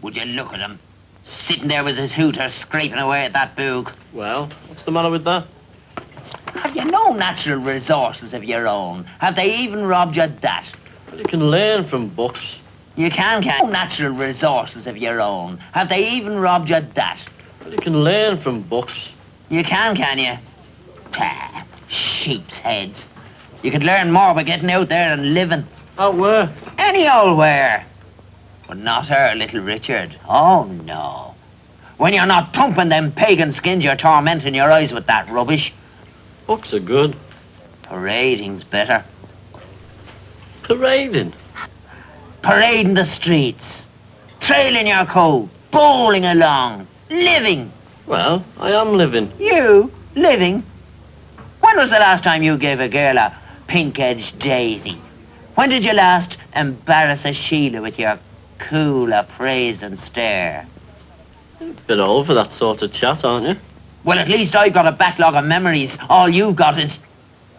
Would you look at him? Sitting there with his hooter scraping away at that boog. Well, what's the matter with that? Have you no natural resources of your own? Have they even robbed you of that? Well, you can learn from books. You can. No natural resources of your own. Have they even robbed you of that? Well, you can learn from books. You can you? Pah, sheep's heads. You could learn more by getting out there and living. Out where? Any old where. But not her, little Richard. Oh, no. When you're not pumping them pagan skins, you're tormenting your eyes with that rubbish. Books are good. Parading's better. Parading? Parading the streets. Trailing your coat. Bowling along. Living. Well, I am living. You? Living? When was the last time you gave a girl a pink-edged daisy? When did you last embarrass a Sheila with your cool appraise and stare? Bit old for that sort of chat, aren't you? Well, at least I've got a backlog of memories. All you've got is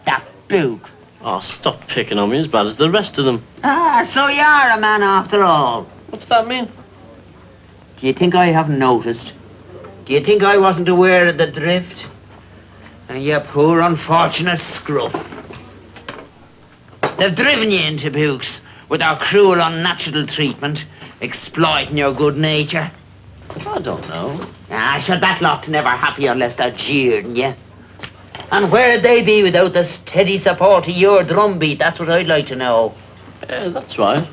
that book. Oh, stop picking on me as bad as the rest of them. Ah, so you are a man after all. What's that mean? Do you think I haven't noticed? Do you think I wasn't aware of the drift? And you poor unfortunate scruff. They've driven you into books with their cruel, unnatural treatment, exploiting your good nature. I don't know. Ah, sure, that lot's never happy unless they're jeering you. And where'd they be without the steady support of your drumbeat? That's what I'd like to know. Yeah, that's right.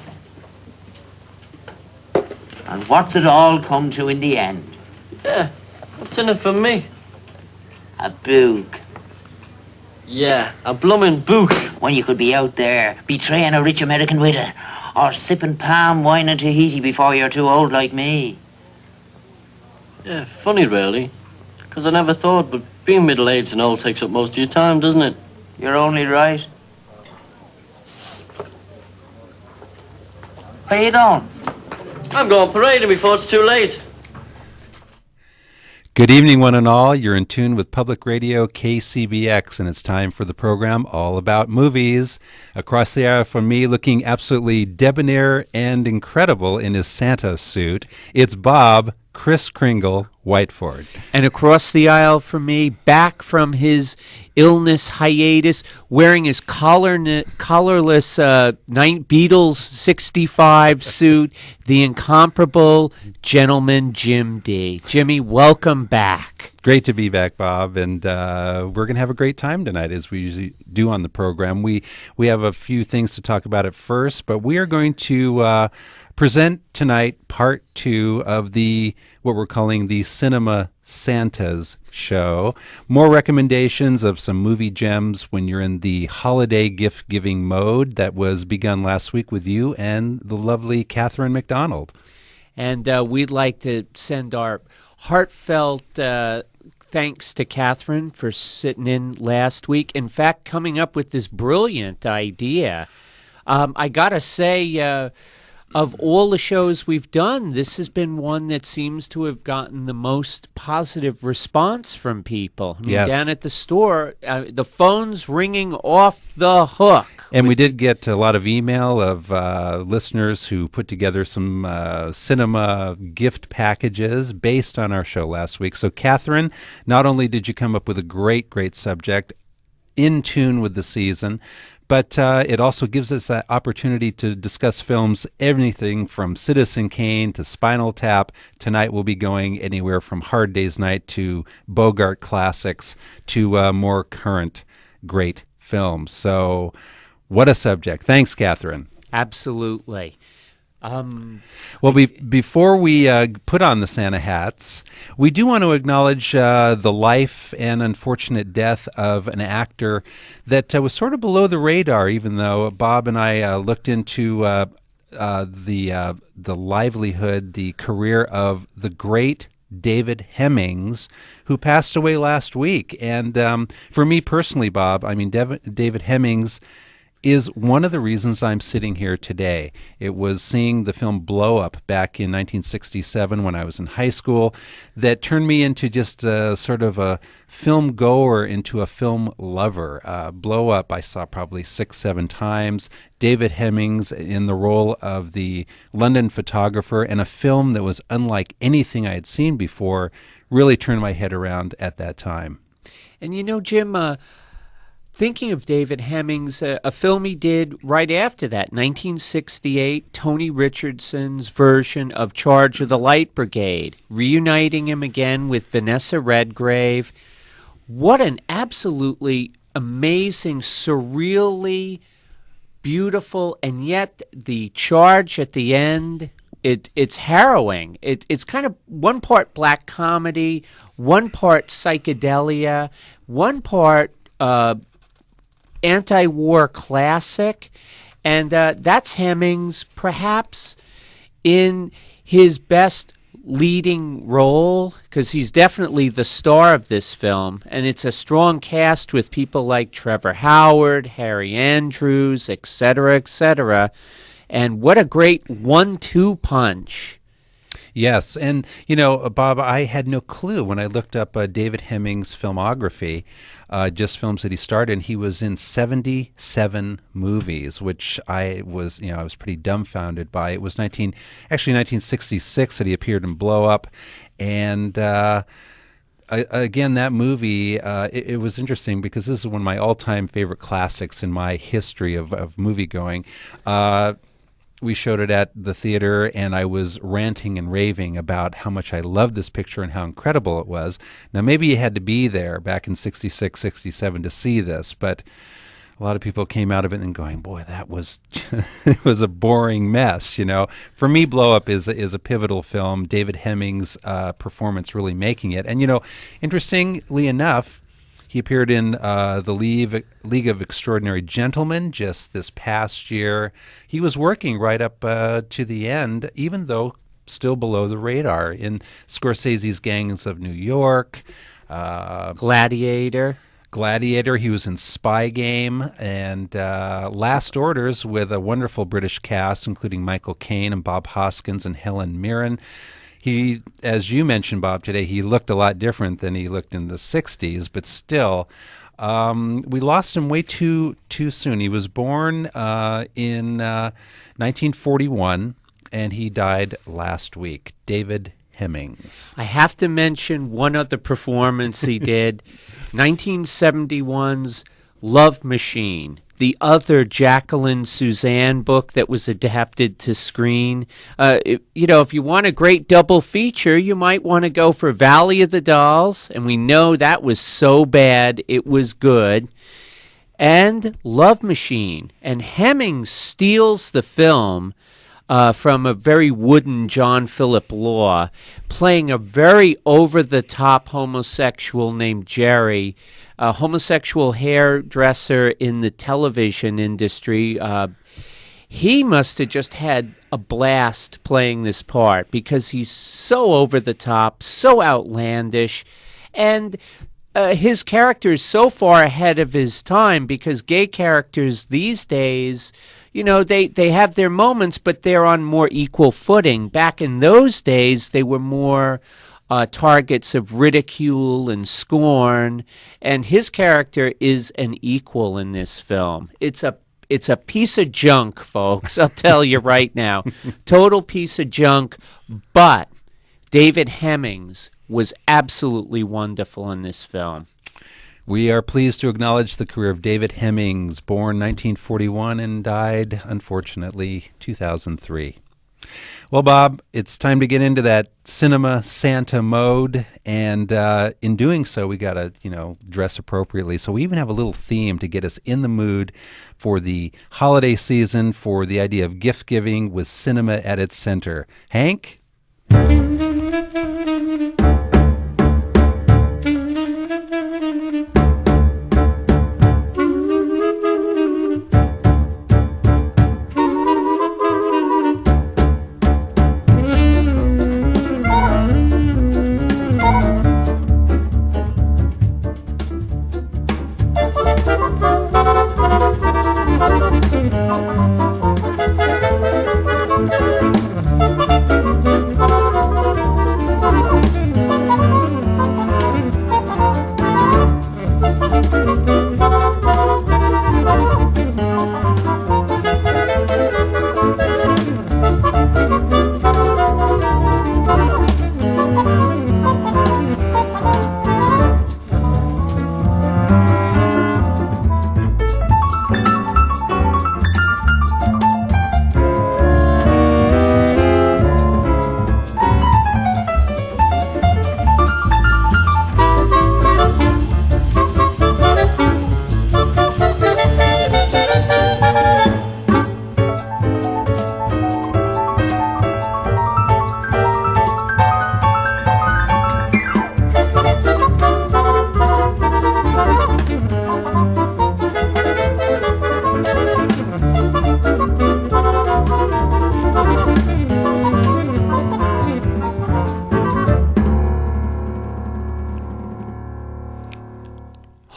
And what's it all come to in the end? Yeah, what's in it for me? A book. Yeah, a bloomin' book. When you could be out there betraying a rich American widow or sipping palm wine in Tahiti before you're too old like me. Yeah, funny really. Because I never thought, but being middle-aged and old takes up most of your time, doesn't it? You're only right. Where you going? I'm going parading before it's too late. Good evening, one and all. You're in tune with Public Radio KCBX, and it's time for the program All About Movies. Across the aisle from me, looking absolutely debonair and incredible in his Santa suit, it's Bob Kris Kringle Whiteford. And across the aisle from me, back from his illness hiatus, wearing his collarless Beatles 65 suit, the incomparable gentleman Jim Dee. Jimmy, welcome back. Great to be back, Bob, and we're going to have a great time tonight, as we usually do on the program. We have a few things to talk about at first, but we are going to present tonight part 2 of what we're calling the Cinema Santas show. More recommendations of some movie gems when you're in the holiday gift-giving mode that was begun last week with you and the lovely Catherine McDonald. And we'd like to send our heartfelt thanks to Catherine for sitting in last week. In fact, coming up with this brilliant idea. I got to say, of all the shows we've done, this has been one that seems to have gotten the most positive response from people. I mean, yes. Down at the store, the phone's ringing off the hook. And we did get a lot of email of listeners who put together some cinema gift packages based on our show last week. So, Catherine, not only did you come up with a great, great subject, in tune with the season, but it also gives us that opportunity to discuss films, anything from Citizen Kane to Spinal Tap. Tonight we'll be going anywhere from Hard Day's Night to Bogart classics to more current great films. So what a subject. Thanks, Catherine. Absolutely. Well, before we put on the Santa hats, we do want to acknowledge the life and unfortunate death of an actor that was sort of below the radar, even though Bob and I looked into the livelihood, the career of the great David Hemmings, who passed away last week. And for me personally, Bob, I mean, David Hemmings is one of the reasons I'm sitting here today. It was seeing the film Blow Up back in 1967 when I was in high school that turned me into just sort of a film goer into a film lover. Blow Up I saw probably 6-7 times. David Hemmings in the role of the London photographer, and a film that was unlike anything I had seen before, really turned my head around at that time. And you know, Jim, thinking of David Hemmings, a film he did right after that, 1968, Tony Richardson's version of Charge of the Light Brigade, reuniting him again with Vanessa Redgrave. What an absolutely amazing, surreally beautiful, and yet the charge at the end, it's harrowing. It's kind of one part black comedy, one part psychedelia, one part anti-war classic, and that's Hemmings perhaps in his best leading role, because he's definitely the star of this film, and it's a strong cast with people like Trevor Howard, Harry Andrews, etc., and what a great 1-2 punch. Yes, and you know, Bob, I had no clue when I looked up David Hemmings' filmography, just films that he starred in. He was in 77 movies, which I was pretty dumbfounded by. It was 1966 that he appeared in Blow Up, and again, that movie, it was interesting because this is one of my all-time favorite classics in my history of movie going. We showed it at the theater, and I was ranting and raving about how much I loved this picture and how incredible it was. Now, maybe you had to be there back in 66, 67 to see this, but a lot of people came out of it and going, boy, that was it was a boring mess, you know. For me, Blow Up is a pivotal film, David Hemmings' performance really making it. And, you know, interestingly enough, he appeared in the League of Extraordinary Gentlemen just this past year. He was working right up to the end, even though still below the radar, in Scorsese's Gangs of New York. Gladiator. He was in Spy Game, and Last Orders with a wonderful British cast, including Michael Caine and Bob Hoskins and Helen Mirren. He, as you mentioned, Bob, today, he looked a lot different than he looked in the 60s, but still, we lost him way too soon. He was born in 1941, and he died last week. David Hemmings. I have to mention one other performance he did, 1971's Love Machine, the other Jacqueline Suzanne book that was adapted to screen. If you want a great double feature, you might want to go for Valley of the Dolls, and we know that was so bad it was good, and Love Machine. And Hemmings steals the film from a very wooden John Philip Law, playing a very over-the-top homosexual named Jerry, a homosexual hairdresser in the television industry. He must have just had a blast playing this part because he's so over-the-top, so outlandish, and his character is so far ahead of his time because gay characters these days, you know, they have their moments, but they're on more equal footing. Back in those days, they were more targets of ridicule and scorn, and his character is an equal in this film. It's a piece of junk, folks, I'll tell you right now. Total piece of junk, but David Hemmings was absolutely wonderful in this film. We are pleased to acknowledge the career of David Hemmings, born 1941 and died, unfortunately, 2003. Well, Bob, it's time to get into that cinema Santa mode, and in doing so, we got to, dress appropriately. So we even have a little theme to get us in the mood for the holiday season, for the idea of gift giving with cinema at its center. Hank?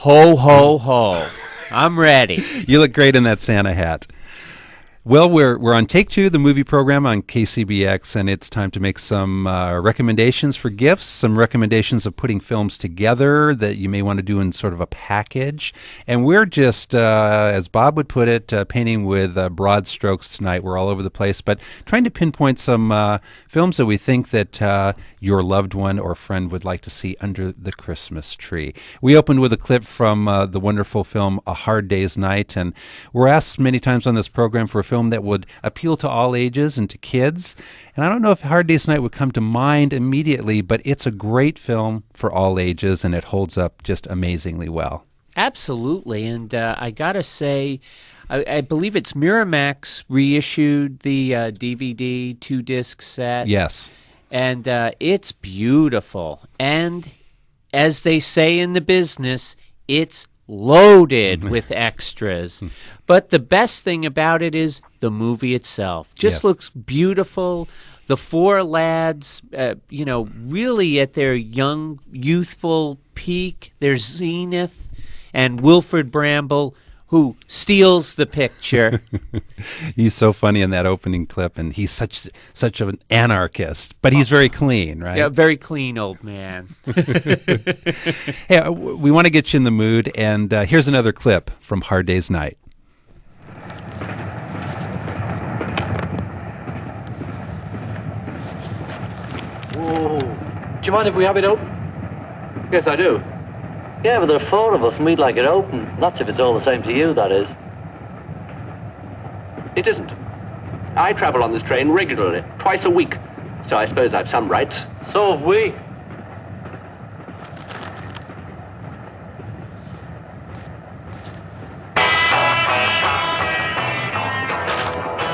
Ho, ho, ho. I'm ready. You look great in that Santa hat. Well, we're on Take Two, the movie program on KCBX, and it's time to make some recommendations for gifts, some recommendations of putting films together that you may want to do in sort of a package. And we're just, as Bob would put it, painting with broad strokes tonight. We're all over the place, but trying to pinpoint some films that we think that your loved one or friend would like to see under the Christmas tree. We opened with a clip from the wonderful film A Hard Day's Night, and we're asked many times on this program for a film that would appeal to all ages and to kids. And I don't know if Hard Day's Night would come to mind immediately, but it's a great film for all ages, and it holds up just amazingly well. Absolutely. And I got to say, I believe it's Miramax reissued the DVD 2-disc set. Yes. And it's beautiful. And as they say in the business, it's loaded with extras. But the best thing about it is the movie itself. Just looks beautiful. The four lads, really at their young, youthful peak, their zenith, and Wilford Bramble, who steals the picture. He's so funny in that opening clip, and he's such an anarchist, but he's very clean, right? Yeah, very clean old man. Hey, we want to get you in the mood, and here's another clip from Hard Day's Night. Whoa. Do you mind if we have it open? Yes, I do. Yeah, but there are four of us and we'd like it open. That's if it's all the same to you, that is. It isn't. I travel on this train regularly, twice a week. So I suppose I've some rights. So have we.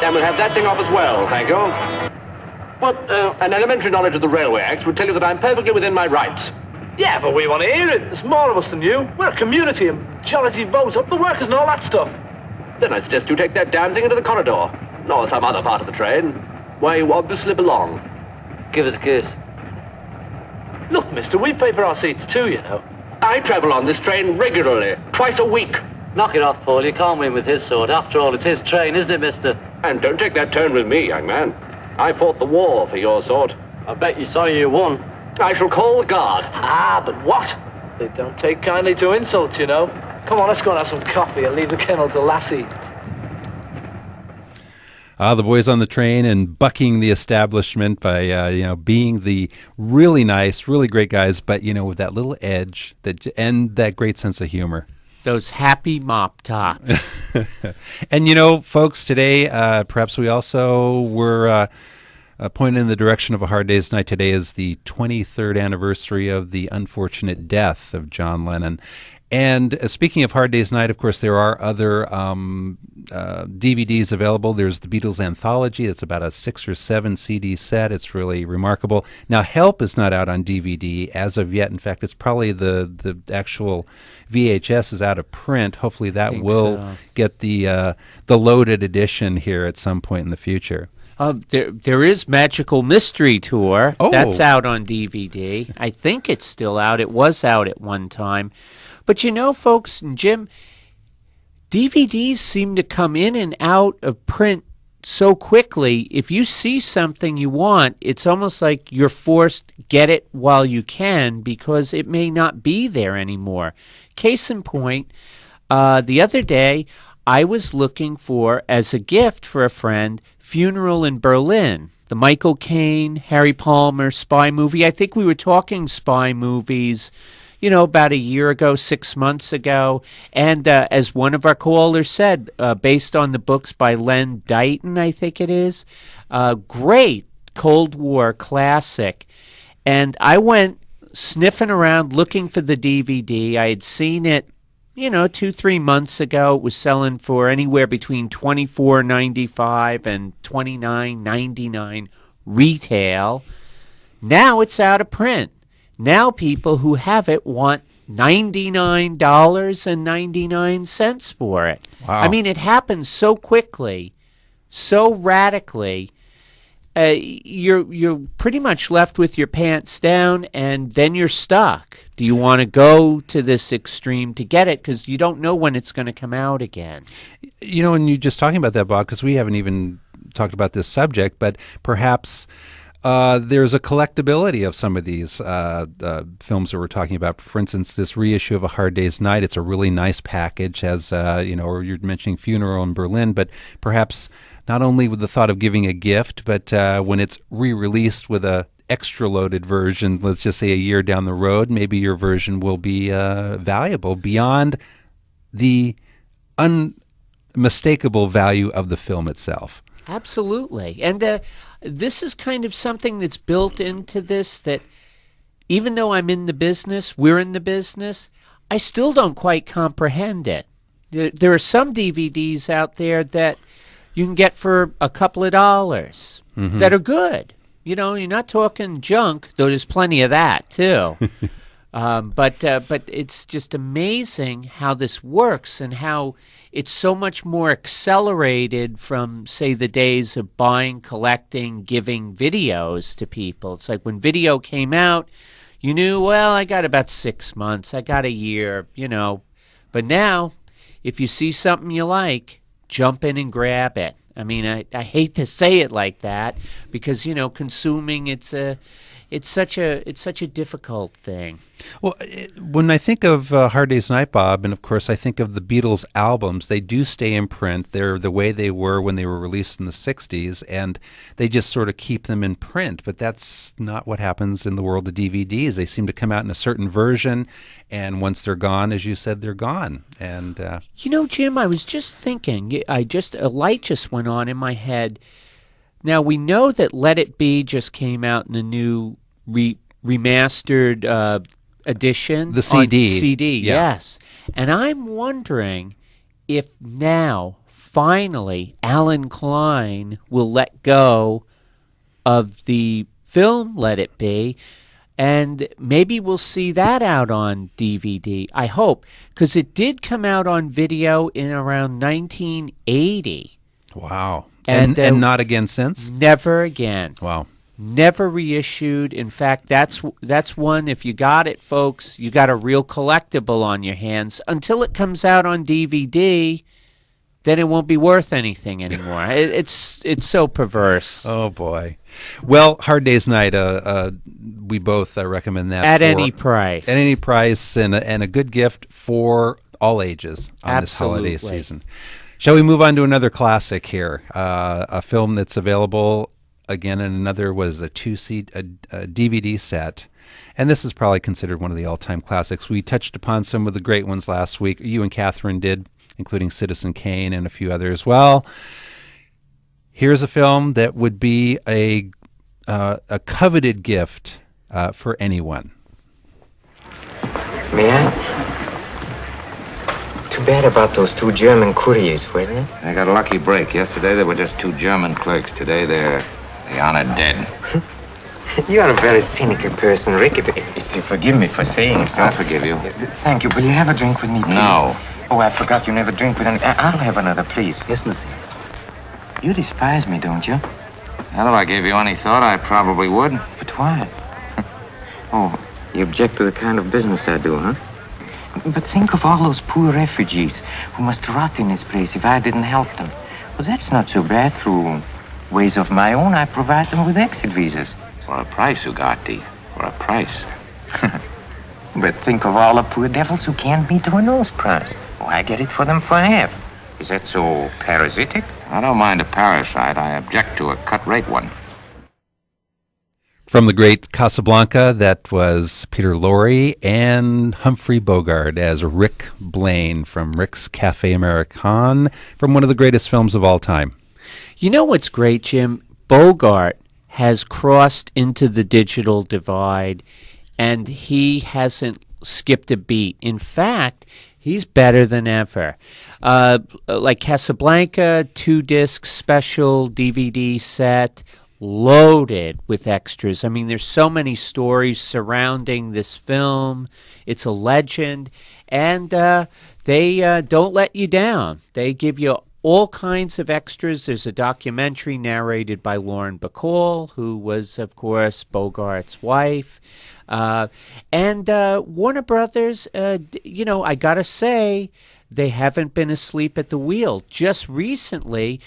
And we'll have that thing off as well, thank you. But an elementary knowledge of the Railway Act would tell you that I'm perfectly within my rights. Yeah, but we want to hear it. There's more of us than you. We're a community and majority vote up the workers and all that stuff. Then I suggest you take that damn thing into the corridor. Or some other part of the train, where you obviously belong. Give us a kiss. Look, mister, we pay for our seats too, you know. I travel on this train regularly, twice a week. Knock it off, Paul. You can't win with his sword. After all, it's his train, isn't it, mister? And don't take that tone with me, young man. I fought the war for your sort. I bet you saw you won. I shall call the guard. Ah, but what? They don't take kindly to insults, you know. Come on, let's go and have some coffee and leave the kennel to Lassie. The boys on the train and bucking the establishment by, being the really nice, really great guys, but, with that little edge and that great sense of humor. Those happy mop tops. And, folks, today, perhaps we also were pointed in the direction of A Hard Day's Night. Today is the 23rd anniversary of the unfortunate death of John Lennon. And speaking of Hard Day's Night, of course, there are other DVDs available. There's the Beatles Anthology. It's about a 6 or 7 CD set. It's really remarkable. Now, Help is not out on DVD as of yet. In fact, it's probably the actual VHS is out of print. Hopefully that will get the loaded edition here at some point in the future. There is Magical Mystery Tour. Oh. That's out on DVD. I think it's still out. It was out at one time. But folks, and Jim, DVDs seem to come in and out of print so quickly. If you see something you want, it's almost like you're forced to get it while you can because it may not be there anymore. Case in point, the other day I was looking for, as a gift for a friend, Funeral in Berlin, the Michael Caine, Harry Palmer spy movie. I think we were talking spy movies about a year ago, 6 months ago. And as one of our callers said, based on the books by Len Deighton, I think it is, great Cold War classic. And I went sniffing around looking for the DVD. I had seen it, 2-3 months ago. It was selling for anywhere between $24.95 and $29.99 retail. Now it's out of print. Now people who have it want $99.99 for it. Wow. I mean, it happens so quickly, so radically. you're pretty much left with your pants down, and then you're stuck. Do you want to go to this extreme to get it? Because you don't know when it's going to come out again. And you're just talking about that, Bob, because we haven't even talked about this subject, but perhaps there's a collectability of some of these films that we're talking about. For instance, this reissue of A Hard Day's Night, it's a really nice package, as or you're mentioning Funeral in Berlin, but perhaps not only with the thought of giving a gift, but when it's re-released with a extra loaded version, let's just say a year down the road, maybe your version will be valuable beyond the unmistakable value of the film itself. Absolutely. And this is kind of something that's built into this, that even though I'm in the business, we're in the business, I still don't quite comprehend it. There are some DVDs out there that you can get for a couple of dollars that are good. You're not talking junk, though there's plenty of that, too. But it's just amazing how this works and how it's so much more accelerated from, say, the days of buying, collecting, giving videos to people. It's like when video came out, you knew, well, I got about 6 months, I got a year, But now, if you see something you like, jump in and grab it. I mean, I hate to say it like that because, consuming, it's such a difficult thing. Well, when I think of Hard Day's Night, Bob, and of course I think of the Beatles albums, they do stay in print. They're the way they were when they were released in the 60s, and they just sort of keep them in print. But that's not what happens in the world of DVDs. They seem to come out in a certain version, and once they're gone, as you said, they're gone. And Jim, I was just thinking, a light just went on in my head. Now, we know that Let It Be just came out in a new remastered edition. The CD. CD, yeah. Yes. And I'm wondering if now, finally, Alan Klein will let go of the film Let It Be, and maybe we'll see that out on DVD. I hope, because it did come out on video in around 1980. Wow. And not again since? Never again. Wow. Never reissued. In fact, that's one, if you got it, folks, you got a real collectible on your hands. Until it comes out on DVD, then it won't be worth anything anymore. It's so perverse. Oh, boy. Well, Hard Day's Night, we both recommend that. At any price. At any price, and a good gift for all ages on Absolutely. This holiday season. Shall we move on to another classic here? A film that's available again in another was a DVD set. And this is probably considered one of the all-time classics. We touched upon some of the great ones last week. You and Catherine did, including Citizen Kane and a few others. Well, here's a film that would be a coveted gift for anyone. May I? Too bad about those 2 German couriers, wasn't it? They got a lucky break. Yesterday they were just 2 German clerks. Today they're honored dead. You are a very cynical person, Ricky. If you forgive me for saying so. I'll forgive you. Thank you. Will you have a drink with me, please? No. Oh, I forgot you never drink with any. I'll have another, please. Yes, monsieur. You despise me, don't you? Well, if I gave you any thought, I probably would. But why? Oh, you object to the kind of business I do, huh? But think of all those poor refugees who must rot in this place if I didn't help them. Well, that's not so bad. Through ways of my own, I provide them with exit visas. For a price, Ugarte. For a price. But think of all the poor devils who can't meet the nose price. Oh, I get it for them for half. Is that so parasitic? I don't mind a parasite. I object to a cut-rate one. From the great Casablanca, that was Peter Lorre and Humphrey Bogart as Rick Blaine from Rick's Cafe Americain, from one of the greatest films of all time. You know what's great, Jim? Bogart has crossed into the digital divide, and he hasn't skipped a beat. In fact, he's better than ever. Like Casablanca, 2-disc special DVD set, loaded with extras. I mean, there's so many stories surrounding this film. It's a legend, and they don't let you down. They give you all kinds of extras. There's a documentary narrated by Lauren Bacall, who was, of course, Bogart's wife. And Warner Brothers, I got to say, they haven't been asleep at the wheel. Just recently,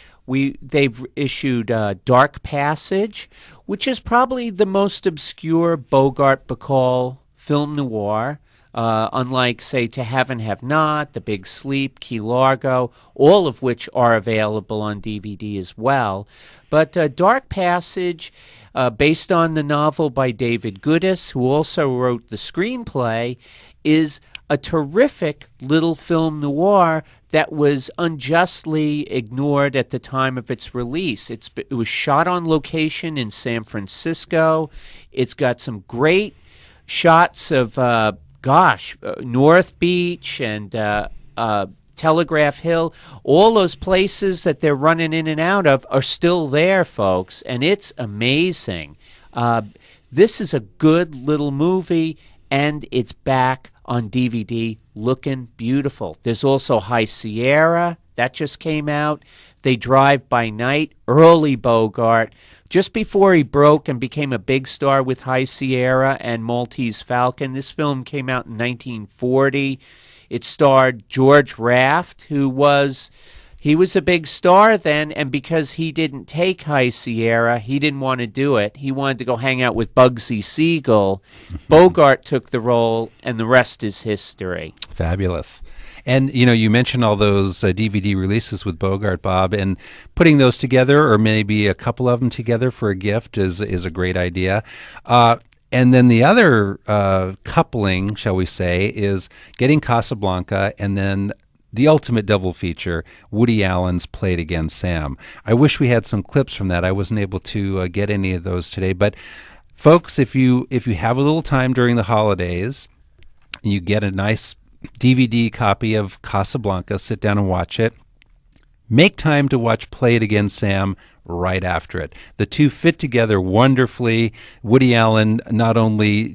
they've issued Dark Passage, which is probably the most obscure Bogart-Bacall film noir. Unlike, say, To Have and Have Not, The Big Sleep, Key Largo, all of which are available on DVD as well. But Dark Passage, based on the novel by David Goodis, who also wrote the screenplay, is a terrific little film noir that was unjustly ignored at the time of its release. It was shot on location in San Francisco. It's got some great shots of North Beach and Telegraph Hill. All those places that they're running in and out of are still there, folks, and it's amazing. This is a good little movie, and it's back on DVD looking beautiful. There's also High Sierra. That just came out. They Drive by Night, early Bogart, just before he broke and became a big star with High Sierra and Maltese Falcon. This film came out in 1940. It starred George Raft, who was a big star then, and because he didn't take High Sierra, he didn't want to do it. He wanted to go hang out with Bugsy Siegel. Bogart took the role, and the rest is history. Fabulous. And, you mentioned all those DVD releases with Bogart, Bob, and putting those together, or maybe a couple of them together for a gift is a great idea. And then the other coupling, shall we say, is getting Casablanca and then the ultimate double feature, Woody Allen's Play It Again, Sam. I wish we had some clips from that. I wasn't able to get any of those today. But, folks, if you have a little time during the holidays, you get a nice DVD copy of Casablanca, sit down and watch it. Make time to watch Play It Again, Sam right after it. The two fit together wonderfully. Woody Allen not only,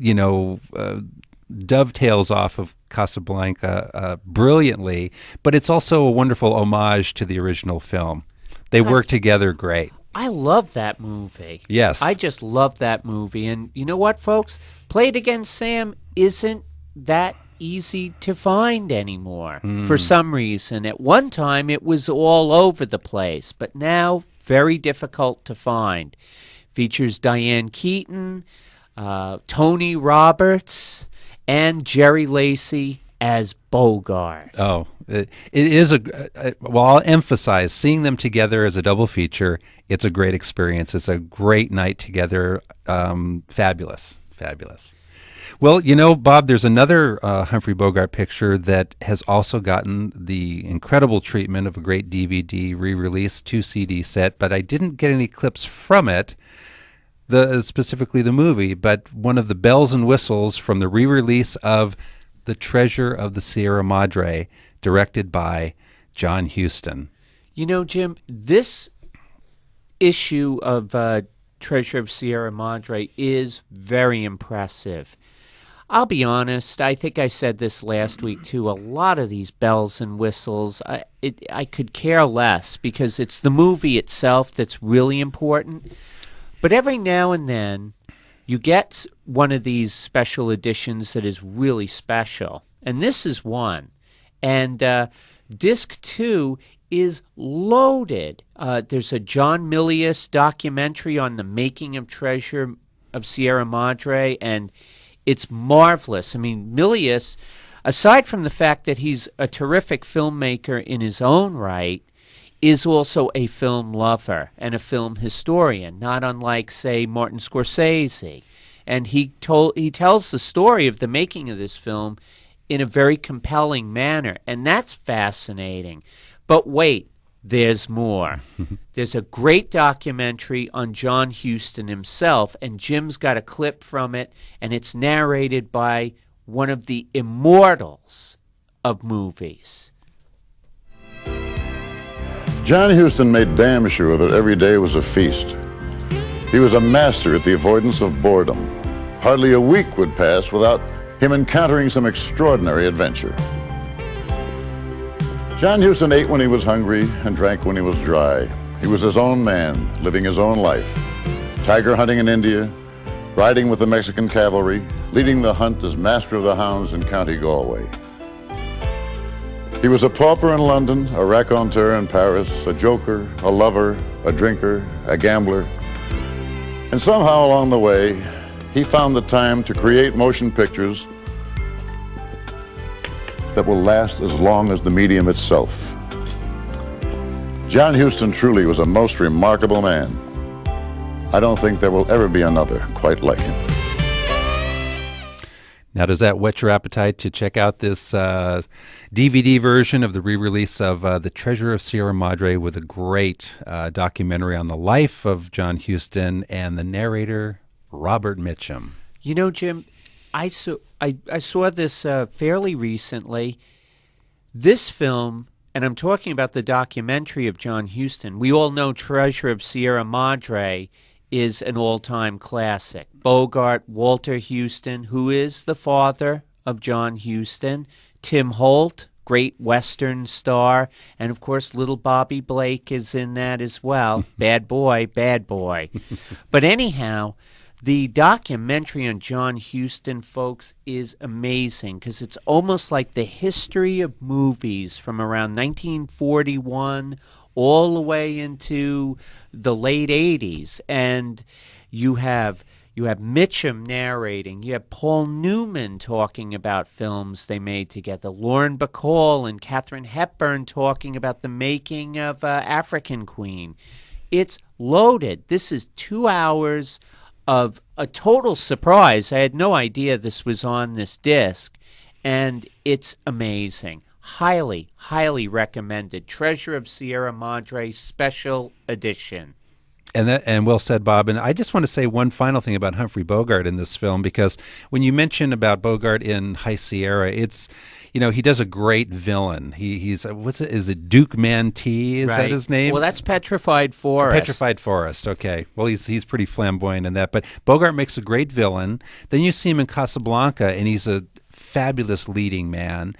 dovetails off of Casablanca brilliantly, but it's also a wonderful homage to the original film. They work together great. I love that movie. Yes. I just love that movie. And you know what, folks? Play It Again, Sam isn't that easy to find anymore for some reason. At one time, it was all over the place, but now very difficult to find. Features Diane Keaton, Tony Roberts, and Jerry Lacey as Bogart. Oh, it is I'll emphasize, seeing them together as a double feature, it's a great experience. It's a great night together. Fabulous. Well, Bob, there's another Humphrey Bogart picture that has also gotten the incredible treatment of a great DVD re-release, 2 CD set, but I didn't get any clips from it, specifically the movie, but one of the bells and whistles from the re-release of The Treasure of the Sierra Madre, directed by John Huston. Jim, this issue of Treasure of Sierra Madre is very impressive. I'll be honest, I think I said this last week too, a lot of these bells and whistles, I could care less because it's the movie itself that's really important. But every now and then, you get one of these special editions that is really special. And this is one. And Disc 2 is loaded. There's a John Milius documentary on the making of Treasure of Sierra Madre, and it's marvelous. I mean, Milius, aside from the fact that he's a terrific filmmaker in his own right, is also a film lover and a film historian, not unlike, say, Martin Scorsese. And he tells the story of the making of this film in a very compelling manner, and that's fascinating. But wait, there's more. There's a great documentary on John Huston himself, and Jim's got a clip from it, and it's narrated by one of the immortals of movies. John Huston made damn sure that every day was a feast. He was a master at the avoidance of boredom. Hardly a week would pass without him encountering some extraordinary adventure. John Huston ate when he was hungry and drank when he was dry. He was his own man, living his own life. Tiger hunting in India, riding with the Mexican cavalry, leading the hunt as master of the hounds in County Galway. He was a pauper in London, a raconteur in Paris, a joker, a lover, a drinker, a gambler. And somehow along the way, he found the time to create motion pictures that will last as long as the medium itself. John Huston truly was a most remarkable man. I don't think there will ever be another quite like him. Now, does that whet your appetite to check out this DVD version of the re-release of The Treasure of Sierra Madre with a great documentary on the life of John Huston and the narrator, Robert Mitchum? You know, Jim, I saw this fairly recently. This film, and I'm talking about the documentary of John Huston. We all know Treasure of Sierra Madre is an all-time classic. Bogart, Walter Huston, who is the father of John Huston, Tim Holt, great Western star, and of course little Bobby Blake is in that as well. Bad boy, bad boy. But anyhow, the documentary on John Huston, folks, is amazing because it's almost like the history of movies from around 1941 all the way into the late 80s. And you have Mitchum narrating. You have Paul Newman talking about films they made together. Lauren Bacall and Katharine Hepburn talking about the making of African Queen. It's loaded. This is 2 hours of a total surprise. I had no idea this was on this disc, and it's amazing. Highly, highly recommended. Treasure of Sierra Madre Special Edition. And well said, Bob. And I just want to say one final thing about Humphrey Bogart in this film, because when you mention about Bogart in High Sierra, it's, you know, he does a great villain. He's is it Duke Mantee? Is that his name? Well, that's Petrified Forest. Petrified Forest. Okay. Well, he's pretty flamboyant in that. But Bogart makes a great villain. Then you see him in Casablanca, and he's a fabulous leading man.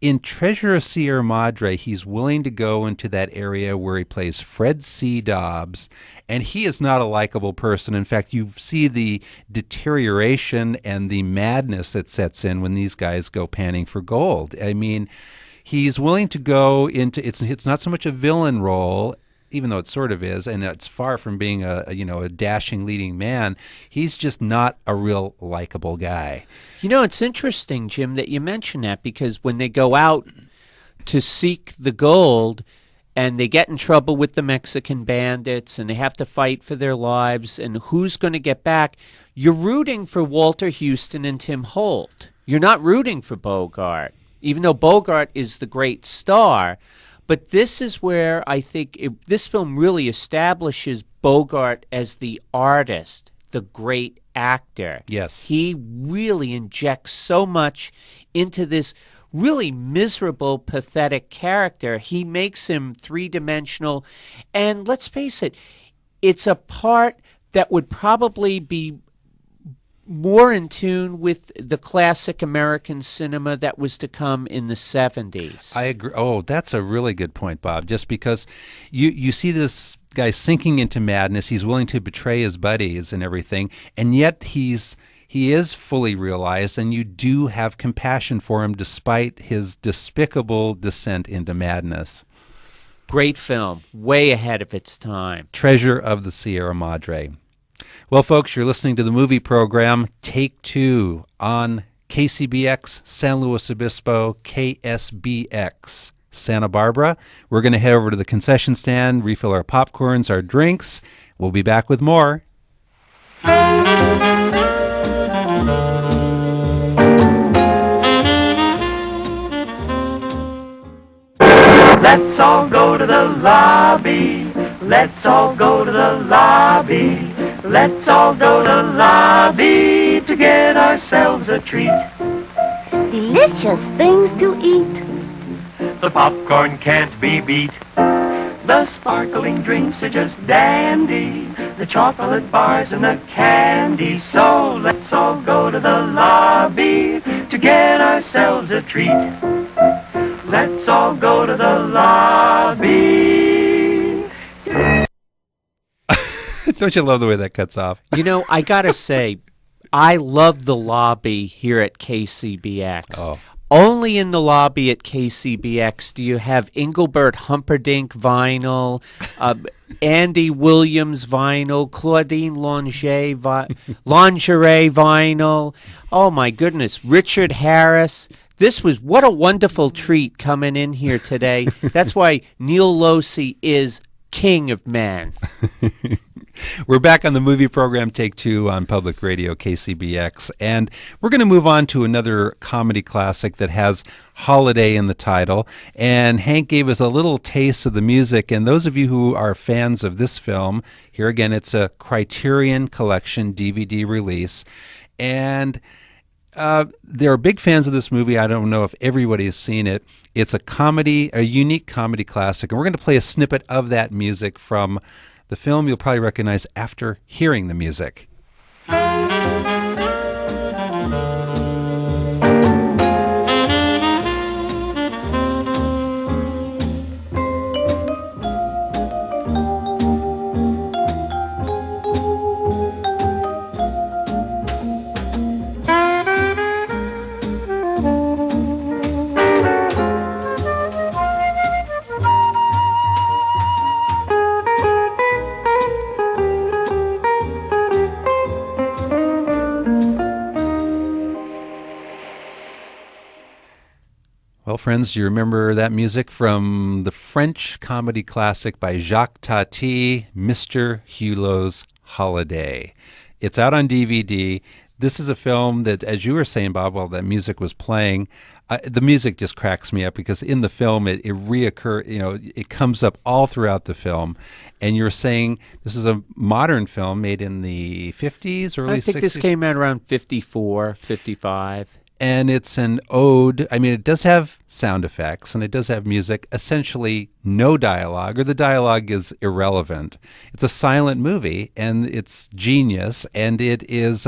In Treasure of Sierra Madre, he's willing to go into that area where he plays Fred C. Dobbs, and he is not a likable person. In fact, you see the deterioration and the madness that sets in when these guys go panning for gold. I mean, he's willing to go into it's not so much a villain role, even though it sort of is, and it's far from being a dashing leading man. He's just not a real likable guy. You know, it's interesting, Jim, that you mention that, because when they go out to seek the gold and they get in trouble with the Mexican bandits and they have to fight for their lives and who's going to get back, you're rooting for Walter Huston and Tim Holt. You're not rooting for Bogart, even though Bogart is the great star. But this is where I think this film really establishes Bogart as the artist, the great actor. Yes. He really injects so much into this really miserable, pathetic character. He makes him three-dimensional. And let's face it, it's a part that would probably be more in tune with the classic American cinema that was to come in the 70s. I agree. Oh, that's a really good point, Bob. Just because you see this guy sinking into madness, he's willing to betray his buddies and everything, and yet he is fully realized, and you do have compassion for him despite his despicable descent into madness. Great film, way ahead of its time. Treasure of the Sierra Madre. Well, folks, you're listening to the movie program Take Two on KCBX San Luis Obispo, KSBX Santa Barbara. We're going to head over to the concession stand, refill our popcorns, our drinks. We'll be back with more. Let's all go to the lobby. Let's all go to the lobby. Let's all go to the lobby to get ourselves a treat. Delicious things to eat. The popcorn can't be beat. The sparkling drinks are just dandy. The chocolate bars and the candy. So let's all go to the lobby to get ourselves a treat. let's all go to the lobby. Don't you love the way that cuts off? You know, I gotta say, I love the lobby here at KCBX. Oh. Only in the lobby at KCBX do you have Engelbert Humperdinck vinyl, Andy Williams vinyl, Claudine Lingerie vinyl. Oh my goodness, Richard Harris. What a wonderful treat coming in here today. That's why Neil Losey is king of men. We're back on the movie program, Take Two, on Public Radio KCBX, and we're going to move on to another comedy classic that has holiday in the title. And Hank gave us a little taste of the music, and those of you who are fans of this film, here again, it's a Criterion Collection DVD release, and they're big fans of this movie. I don't know if everybody has seen it. It's a unique comedy classic, and we're going to play a snippet of that music from the film you'll probably recognize after hearing the music. Well, friends, do you remember that music from the French comedy classic by Jacques Tati, Mr. Hulot's Holiday? It's out on DVD. This is a film that, as you were saying, Bob, while that music was playing, the music just cracks me up because in the film it it comes up all throughout the film. And you're saying this is a modern film made in the 50s, early 60s? I think this came out around 54, 55. And it's an ode. I mean, it does have sound effects and it does have music, essentially no dialogue, or the dialogue is irrelevant. It's a silent movie and it's genius. And it is,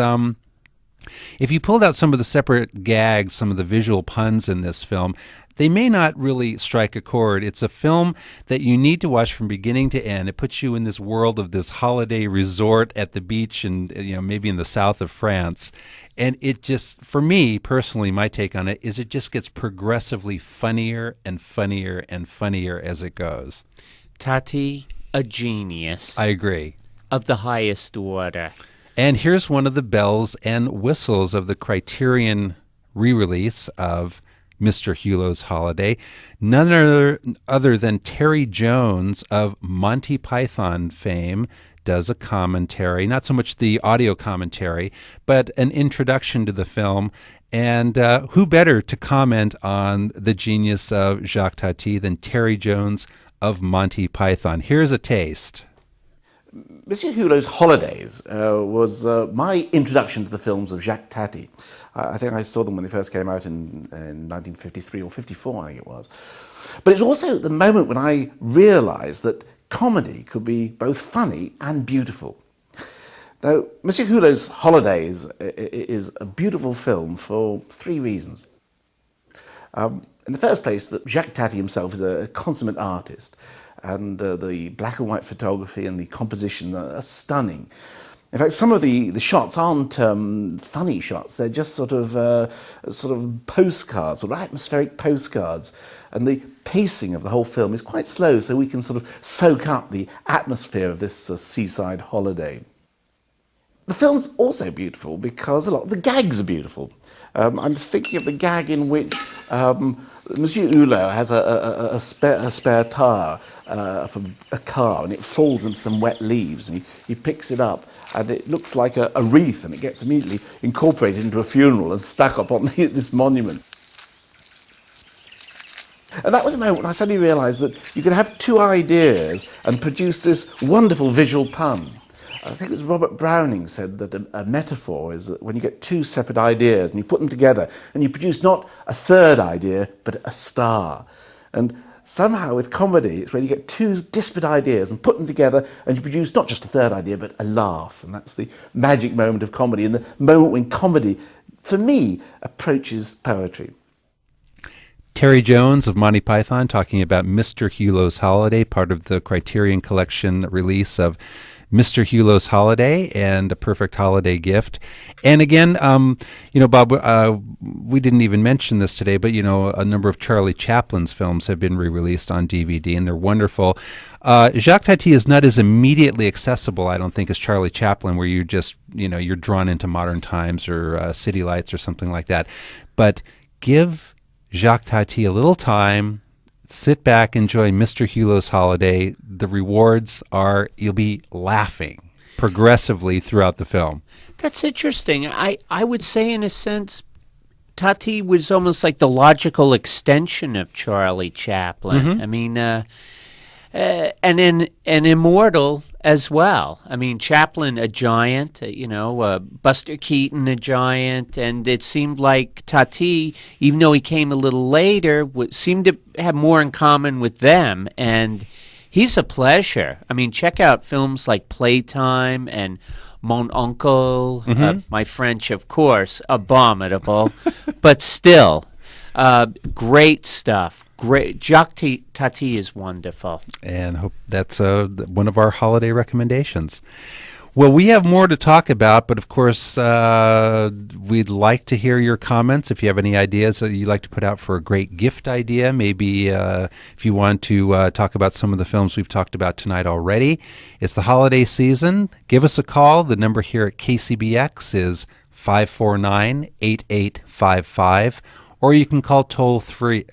if you pulled out some of the separate gags, some of the visual puns in this film, they may not really strike a chord. It's a film that you need to watch from beginning to end. It puts you in this world of this holiday resort at the beach and maybe in the south of France. And it just, for me personally, my take on it is it just gets progressively funnier and funnier and funnier as it goes. Tati, a genius. I agree. Of the highest order. And here's one of the bells and whistles of the Criterion re-release of Mr. Hulot's Holiday. None other than Terry Jones of Monty Python fame does a commentary, not so much the audio commentary, but an introduction to the film. And who better to comment on the genius of Jacques Tati than Terry Jones of Monty Python? Here's a taste. Monsieur Hulot's Holidays was my introduction to the films of Jacques Tati. I think I saw them when they first came out in 1953 or 54, I think it was. But it's also the moment when I realised that comedy could be both funny and beautiful. Now, Monsieur Hulot's Holidays is a beautiful film for three reasons. In the first place, that Jacques Tati himself is a consummate artist, and the black and white photography and the composition are stunning. In fact, some of the shots aren't funny shots; they're just sort of postcards or atmospheric postcards, and the pacing of the whole film is quite slow, so we can sort of soak up the atmosphere of this seaside holiday. The film's also beautiful because a lot of the gags are beautiful. I'm thinking of the gag in which Monsieur Hulot has a spare tire from a car, and it falls into some wet leaves, and he picks it up, and it looks like a wreath, and it gets immediately incorporated into a funeral and stuck up on this monument. And that was a moment when I suddenly realised that you could have two ideas and produce this wonderful visual pun. I think it was Robert Browning said that a metaphor is that when you get two separate ideas and you put them together and you produce not a third idea but a star. And somehow with comedy it's when you get two disparate ideas and put them together and you produce not just a third idea but a laugh. And that's the magic moment of comedy, and the moment when comedy, for me, approaches poetry. Terry Jones of Monty Python talking about Mr. Hulot's Holiday, part of the Criterion Collection release of Mr. Hulot's Holiday and A Perfect Holiday Gift. And again, Bob, we didn't even mention this today, but, a number of Charlie Chaplin's films have been re-released on DVD, and they're wonderful. Jacques Tati is not as immediately accessible, I don't think, as Charlie Chaplin, where you just, you're drawn into Modern Times or City Lights or something like that. But give Jacques Tati a little time. Sit back, enjoy Mr. Hulot's Holiday. The rewards are you'll be laughing progressively throughout the film. That's interesting. I would say, in a sense, Tati was almost like the logical extension of Charlie Chaplin. Mm-hmm. I mean, and immortal as well. I mean, Chaplin, a giant, Buster Keaton, a giant, and it seemed like Tati, even though he came a little later, seemed to have more in common with them, and he's a pleasure. I mean, check out films like Playtime and Mon Oncle, my French, of course, abominable, but still, great stuff. Great. Jacques Tati is wonderful. And hope that's one of our holiday recommendations. Well, we have more to talk about, but of course, we'd like to hear your comments. If you have any ideas that you'd like to put out for a great gift idea, maybe if you want to talk about some of the films we've talked about tonight already. It's the holiday season. Give us a call. The number here at KCBX is 549-8855. Or you can call toll-free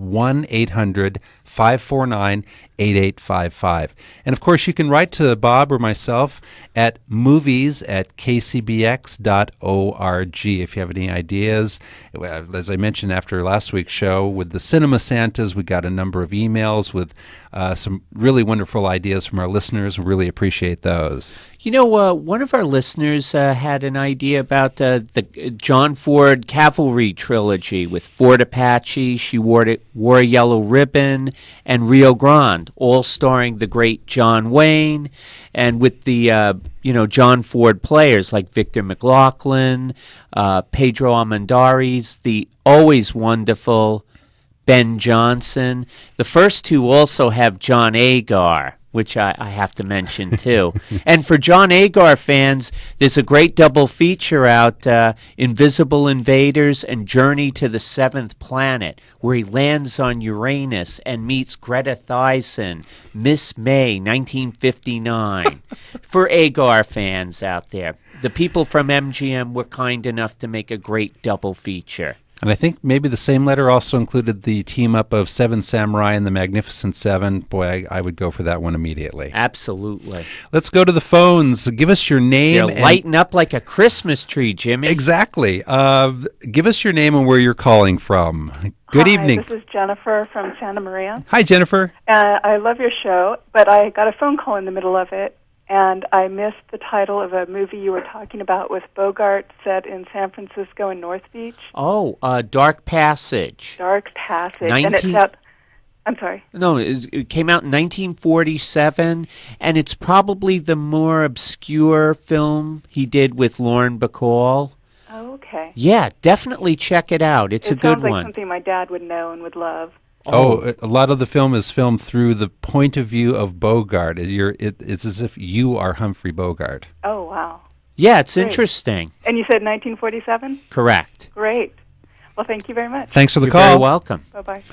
1-800-549-8855. And, of course, you can write to Bob or myself at movies@kcbx.org if you have any ideas. As I mentioned after last week's show, with the Cinema Santas, we got a number of emails with some really wonderful ideas from our listeners. We really appreciate those. One of our listeners had an idea about the John Ford Cavalry trilogy with Fort Apache, She Wore a Yellow Ribbon, and Rio Grande, all starring the great John Wayne, and with the John Ford players like Victor McLaughlin, Pedro Armendariz, the always wonderful Ben Johnson. The first two also have John Agar, which I have to mention too. And for John Agar fans, there's a great double feature out, Invisible Invaders and Journey to the Seventh Planet, where he lands on Uranus and meets Greta Thunberg, Miss May, 1959. For Agar fans out there, the people from MGM were kind enough to make a great double feature. And I think maybe the same letter also included the team-up of Seven Samurai and the Magnificent Seven. Boy, I would go for that one immediately. Absolutely. Let's go to the phones. Give us your name. They're lighting up like a Christmas tree, Jimmy. Exactly. Give us your name and where you're calling from. Good evening. This is Jennifer from Santa Maria. Hi, Jennifer. I love your show, but I got a phone call in the middle of it, and I missed the title of a movie you were talking about with Bogart set in San Francisco and North Beach. Oh, Dark Passage. Dark Passage. And it's out, I'm sorry. No, it came out in 1947, and it's probably the more obscure film he did with Lauren Bacall. Oh, okay. Yeah, definitely check it out. It's a good one. It sounds like one. something my dad would know and would love. Oh, a lot of the film is filmed through the point of view of Bogart. It's as if you are Humphrey Bogart. Oh, wow. Yeah, it's Great. Interesting. And you said 1947? Correct. Great. Well, thank you very much. Thanks for the You're call. very welcome. Bye-bye.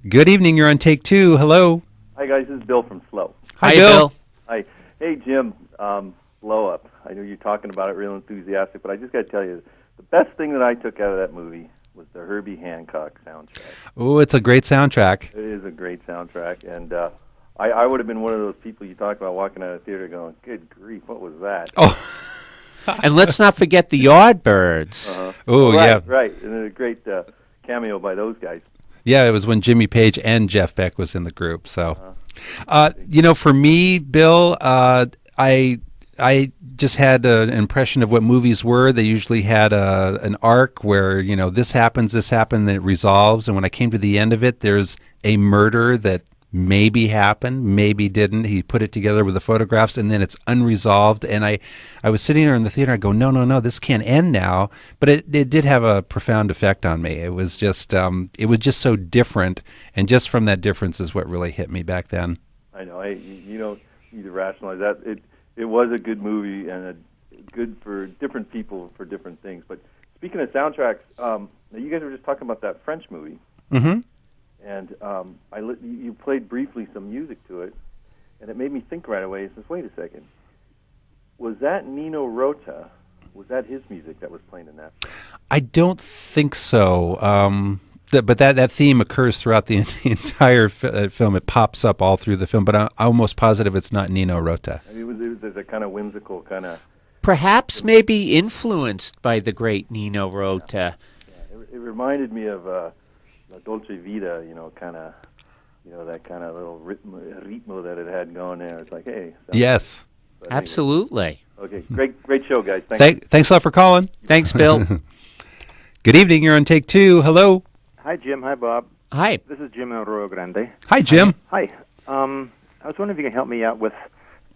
Good evening. You're on Take Two. Hello. Hi, guys. This is Bill from Slow. Hi, Bill. Hi. Hey, Jim. Blow Up. I know you're talking about it real enthusiastic, but I just got to tell you, the best thing that I took out of that movie was the Herbie Hancock soundtrack. Oh, it's a great soundtrack. It is a great soundtrack, and I would have been one of those people you talk about walking out of the theater going, good grief, what was that? Oh. And let's not forget the Yardbirds. Oh, yeah. Right, and a great cameo by those guys. Yeah, it was when Jimmy Page and Jeff Beck was in the group. So, for me, Bill, I just had an impression of what movies were. They usually had an arc where, this happens, then it resolves. And when I came to the end of it, there's a murder that maybe happened, maybe didn't. He put it together with the photographs, and then it's unresolved. And I was sitting there in the theater. I go, no, this can't end now. But it did have a profound effect on me. It was just so different, and just from that difference is what really hit me back then. I know. You don't need to rationalize that. It was a good movie and good for different people for different things. But speaking of soundtracks, now you guys were just talking about that French movie. Mm-hmm. And you played briefly some music to it, and it made me think right away. It says, wait a second. Was that Nino Rota? Was that his music that was playing in that? I don't think so. But that theme occurs throughout the entire film. It pops up all through the film, but I'm almost positive it's not Nino Rota. I mean, it was a kind of whimsical kind of... Perhaps maybe influenced by the great Nino Rota. Yeah. It reminded me of... La Dolce Vita, kind of, that kind of little ritmo that it had going there. It's like, hey. Yes. Absolutely. Okay, great show, guys. Thanks a lot for calling. Thanks, Bill. Good evening. You're on Take Two. Hello. Hi, Jim. Hi, Bob. Hi. This is Jim El Rio Grande. Hi, Jim. Hi. I was wondering if you can help me out with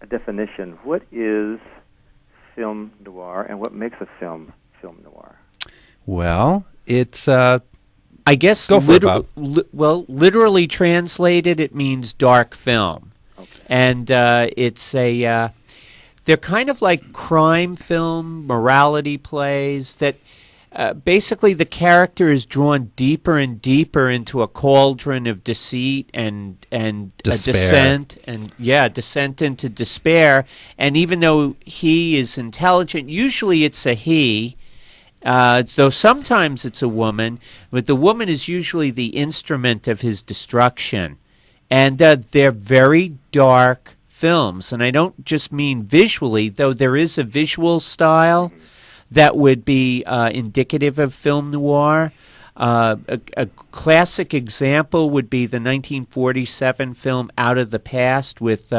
a definition. What is film noir, and what makes a film noir? Well, it's... I guess literally translated, it means dark film. Okay. And it's they're kind of like crime film, morality plays that basically the character is drawn deeper and deeper into a cauldron of deceit and descent into despair. And even though he is intelligent, usually it's a he. Though sometimes it's a woman, but the woman is usually the instrument of his destruction. And they're very dark films. And I don't just mean visually, though there is a visual style that would be indicative of film noir. A classic example would be the 1947 film Out of the Past with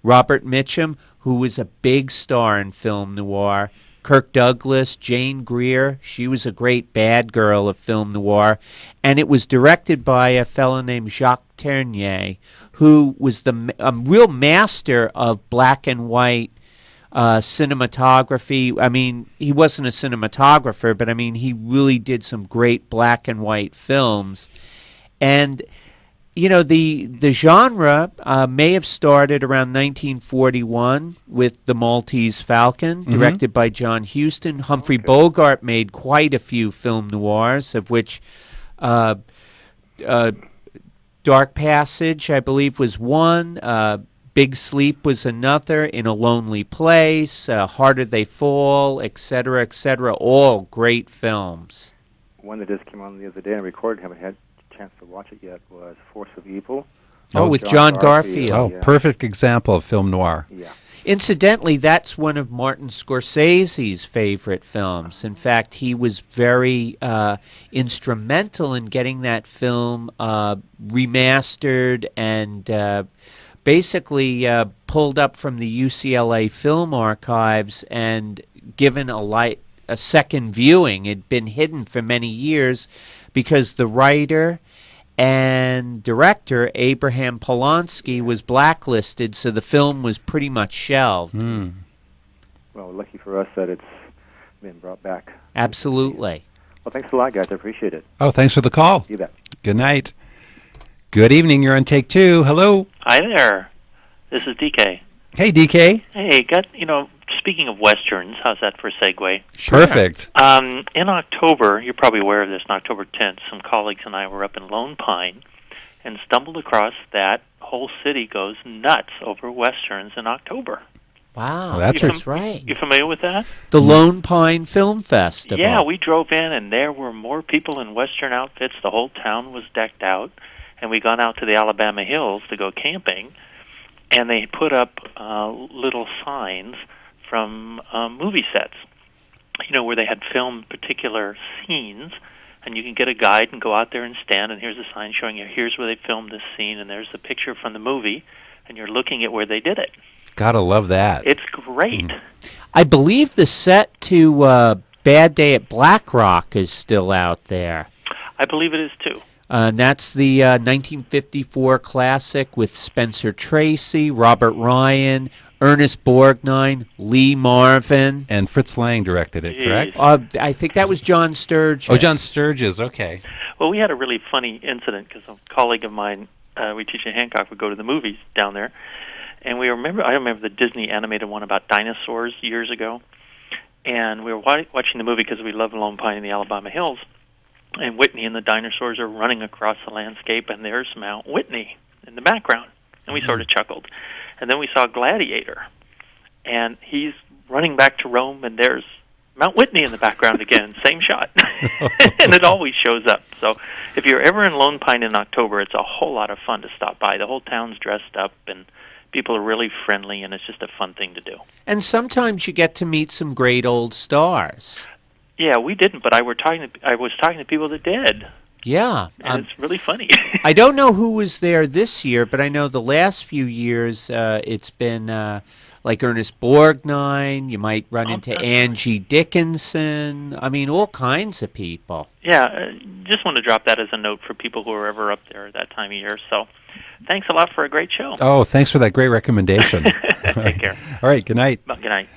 Robert Mitchum, who was a big star in film noir. Kirk Douglas, Jane Greer, she was a great bad girl of film noir. And it was directed by a fellow named Jacques Ternier, who was a real master of black and white cinematography. I mean, he wasn't a cinematographer, but I mean, he really did some great black and white films. And the genre may have started around 1941 with The Maltese Falcon, directed by John Huston. Humphrey Bogart made quite a few film noirs, of which Dark Passage, I believe, was one. Big Sleep was another. In a Lonely Place, Harder They Fall, etc., all great films. One that just came on the other day and recorded, haven't had chance to watch it yet, was Force of Evil. With John Garfield. Oh, yeah. Perfect example of film noir. Yeah. Incidentally, that's one of Martin Scorsese's favorite films. In fact, he was very instrumental in getting that film remastered and basically pulled up from the UCLA Film Archives and given a second viewing. It had been hidden for many years because the writer and director, Abraham Polanski, was blacklisted, so the film was pretty much shelved. Well, lucky for us that it's been brought back. Absolutely. Well, thanks a lot, guys. I appreciate it. Oh, thanks for the call. You bet. Good night. Good evening. You're on Take Two. Hello. Hi there. This is DK. Hey, DK. Hey, speaking of Westerns, how's that for a segue? Sure. Perfect. In October, you're probably aware of this, on October 10th, some colleagues and I were up in Lone Pine and stumbled across that whole city goes nuts over Westerns in October. Wow, that's right. You familiar with that? The Lone Pine Film Festival. Yeah, we drove in and there were more people in Western outfits. The whole town was decked out. And we gone out to the Alabama Hills to go camping. And they put up little signs from movie sets, where they had filmed particular scenes, and you can get a guide and go out there and stand, and here's a sign showing you, here's where they filmed this scene, and there's the picture from the movie, and you're looking at where they did it. Gotta love that. It's great. I believe the set to Bad Day at Black Rock is still out there. I believe it is, too. That's the 1954 classic with Spencer Tracy, Robert Ryan, Ernest Borgnine, Lee Marvin. And Fritz Lang directed it, correct? I think that was John Sturges. Oh, John Sturges, okay. Well, we had a really funny incident because a colleague of mine, we teach at Hancock, would go to the movies down there. And I remember the Disney animated one about dinosaurs years ago. And we were watching the movie because we love Lone Pine in the Alabama Hills. And Whitney and the dinosaurs are running across the landscape, and there's Mount Whitney in the background. And we sort of chuckled. And then we saw Gladiator, and he's running back to Rome, and there's Mount Whitney in the background again, same shot. And it always shows up. So if you're ever in Lone Pine in October, it's a whole lot of fun to stop by. The whole town's dressed up, and people are really friendly, and it's just a fun thing to do. And sometimes you get to meet some great old stars. Yeah, we didn't, but I was talking to people that did. Yeah. And it's really funny. I don't know who was there this year, but I know the last few years it's been like Ernest Borgnine. You might run into Angie Dickinson. I mean, all kinds of people. Yeah, just want to drop that as a note for people who are ever up there at that time of year. So thanks a lot for a great show. Oh, thanks for that great recommendation. Take care. All right, good night. Good night.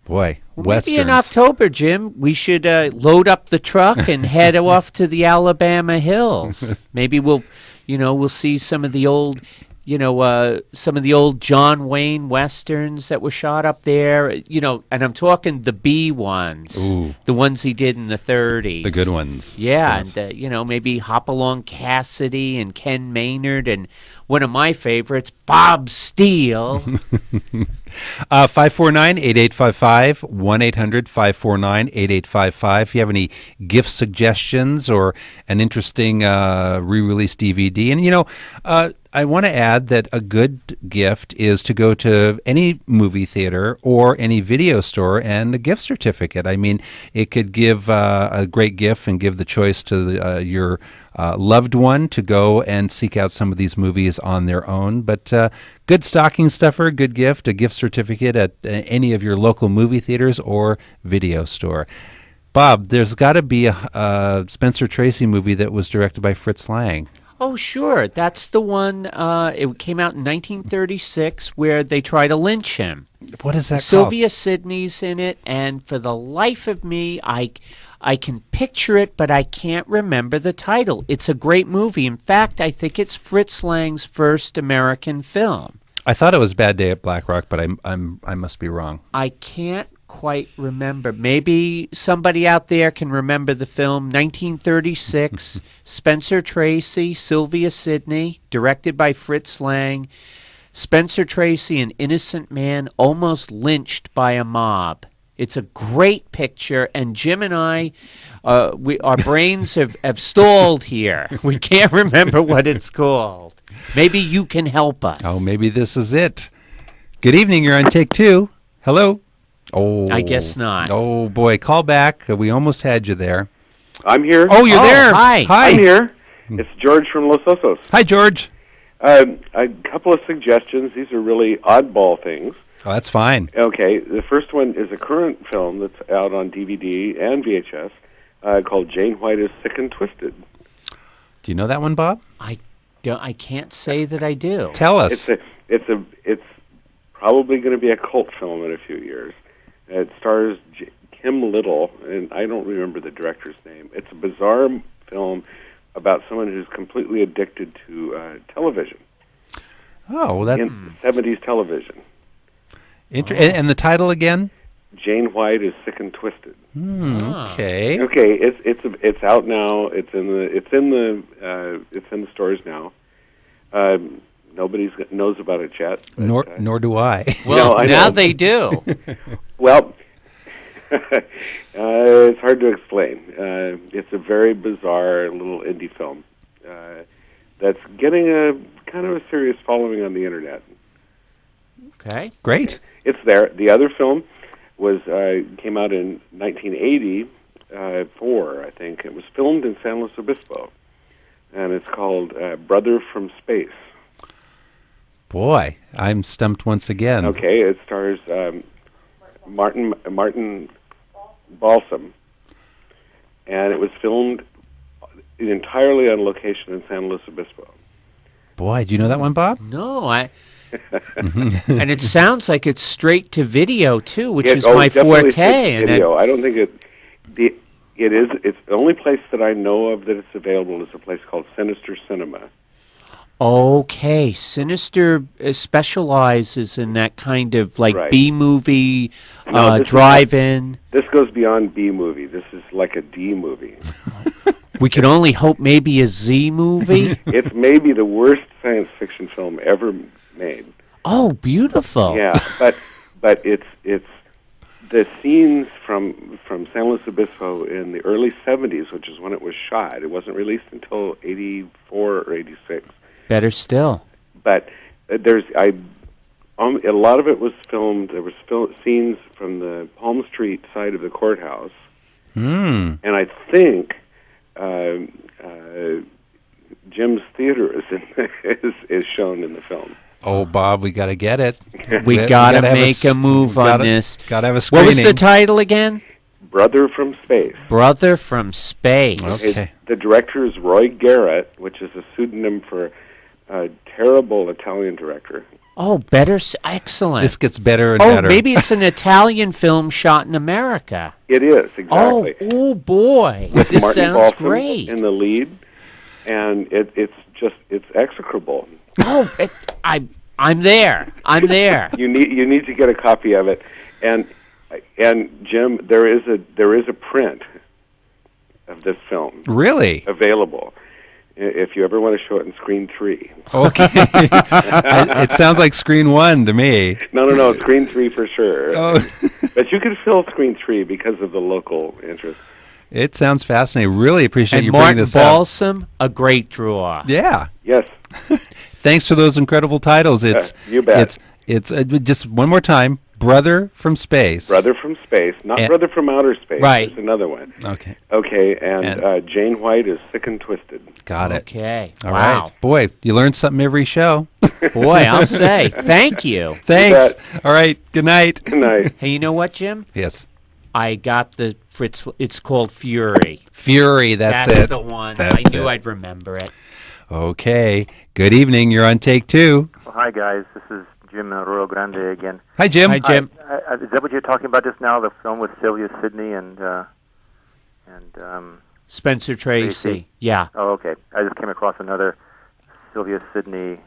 Boy, Maybe in October, Jim, we should load up the truck and head off to the Alabama hills. Maybe we'll see some of the old, some of the old John Wayne westerns that were shot up there. And I'm talking the B ones, the ones he did in the 30s, the good ones. Yeah, yes. And maybe Hopalong Cassidy and Ken Maynard and one of my favorites, Bob Steele. 549-8855, 1-800-549-8855. If you have any gift suggestions or an interesting re-release DVD. And, I want to add that a good gift is to go to any movie theater or any video store and a gift certificate. I mean, it could give a great gift and give the choice to your loved one to go and seek out some of these movies on their own. But good stocking stuffer, good gift, a gift certificate at any of your local movie theaters or video store. Bob, there's got to be a Spencer Tracy movie that was directed by Fritz Lang. Oh, sure. That's the one, it came out in 1936, where they try to lynch him. What is that Sylvia Sidney's in it, and for the life of me, I can picture it, but I can't remember the title. It's a great movie. In fact, I think it's Fritz Lang's first American film. I thought it was Bad Day at Black Rock, but I must be wrong. I can't quite remember. Maybe somebody out there can remember the film. 1936, Spencer Tracy, Sylvia Sidney, directed by Fritz Lang. Spencer Tracy, an innocent man almost lynched by a mob. It's a great picture, and Jim and I, our brains have stalled here. We can't remember what it's called. Maybe you can help us. Oh, maybe this is it. Good evening. You're on take two. Hello. Oh, I guess not. Oh, boy. Call back. We almost had you there. I'm here. Oh, you're there. Hi. I'm here. It's George from Los Osos. Hi, George. A couple of suggestions. These are really oddball things. Oh, that's fine. Okay. The first one is a current film that's out on DVD and VHS called Jane White is Sick and Twisted. Do you know that one, Bob? I can't say that I do. Tell us. It's probably going to be a cult film in a few years. It stars Kim Little, and I don't remember the director's name. It's a bizarre film about someone who's completely addicted to television. Oh, well, that... In 70s television. And the title again? Jane White is Sick and Twisted. Okay. Okay, it's out now. It's in the stores now. Nobody knows about it yet. But, nor do I. Well, no, now they do. Well, it's hard to explain. It's a very bizarre little indie film that's getting a kind of a serious following on the internet. Okay, great. It's there. The other film was came out in 1984, I think. It was filmed in San Luis Obispo, and it's called Brother from Space. Boy, I'm stumped once again. Okay, it stars Martin Balsam, and it was filmed. entirely on location in San Luis Obispo. Boy, do you know that one, Bob? No, and it sounds like it's straight to video too, which is oh, my definitely forte. And video. I don't think it is. It's the only place that I know of that it's available is a place called Sinister Cinema. Okay, Sinister specializes in that kind of like Right. B-movie, No, this is drive-in. This goes beyond B movie. This is like a D movie. We can only hope maybe a Z movie. It's maybe the worst science fiction film ever made. Oh, beautiful. Yeah, but it's the scenes from San Luis Obispo in the early 70s, which is when it was shot. It wasn't released until 84 or 86. Better still. But a lot of it was filmed. There was scenes from the Palm Street side of the courthouse, and I think Jim's theater is shown in the film. Oh, Bob, we got to get it. We gotta make a move on this. Got to have a screening. What was the title again? Brother from Space. Brother from Space. Okay. The director is Roy Garrett, which is a pseudonym for a terrible Italian director. Oh, excellent. This gets better and Oh, better. maybe it's an Italian film shot in America. It is, exactly. Oh boy. With This Martin sounds Balsam great. in the lead, and it's execrable. Oh, I'm there. I'm there. You need to get a copy of it, and Jim, there is a print of this film. Really? Available. If you ever want to show it in Screen 3. Okay. It sounds like Screen 1 to me. No, Screen 3 for sure. Oh. But you can fill Screen 3 because of the local interest. It sounds fascinating. Really appreciate And you Martin bringing this up. Balsam, a great draw. Yeah. Yes. Thanks for those incredible titles. It's you bet. It's just one more time. Brother from Space. Brother from Space, not Brother from Outer Space. Right. There's another one. Okay. Okay, and Jane White is Sick and Twisted. Got it. Okay. All Wow. right. Boy, you learn something every show. Boy, I'll say. Thank you. Thanks. All right. Good night. Good night. Hey, you know what, Jim? Yes. I got the Fritz. It's called Fury. Fury, that's it. That's the one. That's I knew it. I'd remember it. Okay. Good evening. You're on take 2. Well, hi, guys. This is Jim in Rio Grande again. Hi, Jim. Hi, Jim. Is that what you're talking about just now? The film with Sylvia Sidney and Spencer Tracy. Yeah. Oh, okay. I just came across another Sylvia Sidney,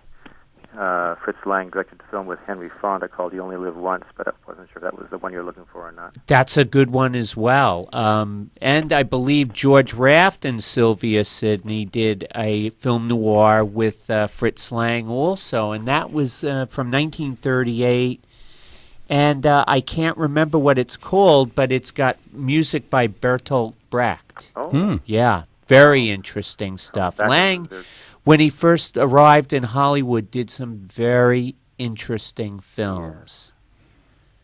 Fritz Lang directed film with Henry Fonda called You Only Live Once, but I wasn't sure if that was the one you're looking for or not. That's a good one as well. And I believe George Raft and Sylvia Sidney did a film noir with Fritz Lang also, and that was from 1938. And I can't remember what it's called, but it's got music by Bertolt Brecht. Oh. Yeah, very interesting stuff. Lang, when he first arrived in Hollywood, did some very interesting films.